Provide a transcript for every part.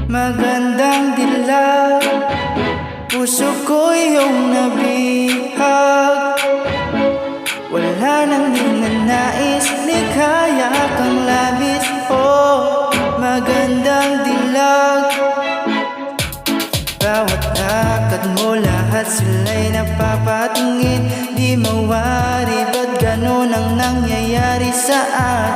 Magandang dilag, puso ko iyong nabihag. Wala nang ninanais, likaya kang labis. Oh, magandang dilag. Bawat lakad mo, lahat sila'y napapatingin. Di mawari, ba't ganun ang nangyayari sa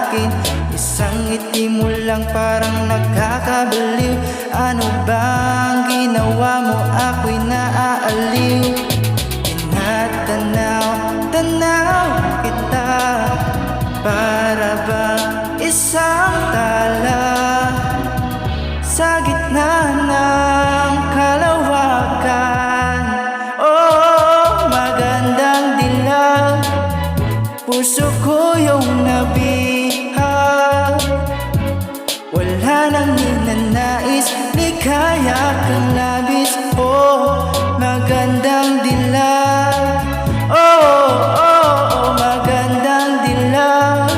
akin? Isang ngiti mo lang parang nakakabaliw. Ano bang ginawa mo? Ako'y naaaliw. Tinatanaw, tanaw kita, para bang isang tala sa gitna ng kalawakan. Oh, magandang dilag, puso ko yung nabihag. Wala nang ninanais, likaya kang labis. Oh, magandang dilag. Oh, magandang dilag,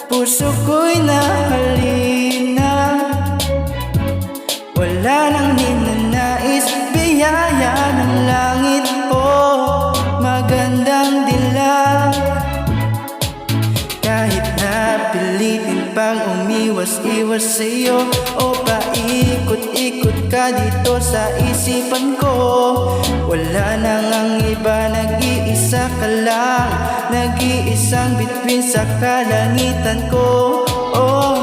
puso ko'y nahalina. Wala nang ninanais, biyaya ng langit. Oh, magandang dilag. Kahit na pilitin pang umiwas-iwas sa'yo, o paikot-ikot ka dito sa isipan ko, wala nang ang iba, nag-iisa ka lang, nag-iisang bituin sa kalangitan ko. Oh,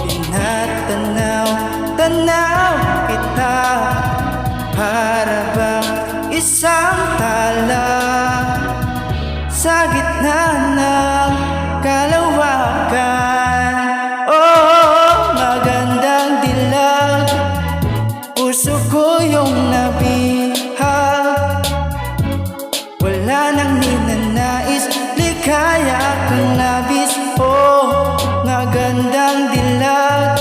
tinatanaw, tanaw kita, para bang isang tala sa gitna ng kalawakan. Oh, magandang dilag, puso ko yung nabihag. Wala nang ninanais, likaya kang labis. Oh, magandang dilag.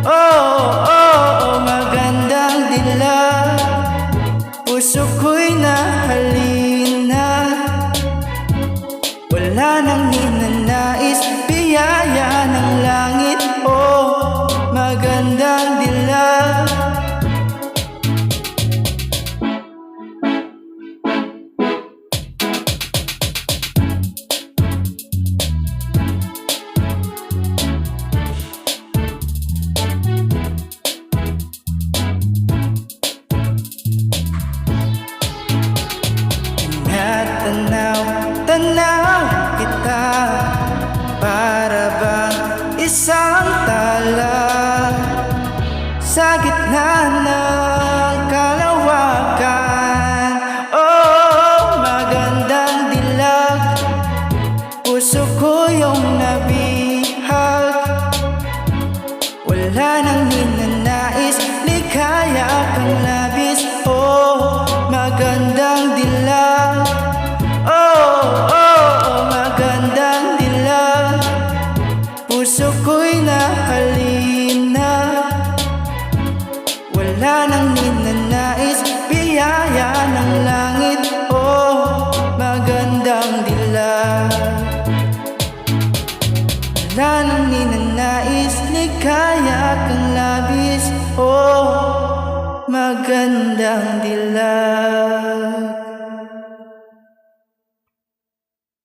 Oh, magandang dilag, puso ko'y nahalina. Wala nang ninanais, biyaya ng langit. Oh, magandang dilag. Tanaw, tanaw kita, para bang isang tala sa gitna ng kalawakan. Oh, magandang dilag, puso ko yung nabihag. Wala nang ninanais, likaya kang labis. Oh, magandang dilag. Oh, magandang dilag, puso ko'y nahalina. Wala nang ninanais, biyaya ng langit. Oh, magandang dilag. Wala nang ninanais, likaya kang labis. Oh, magandang dilag.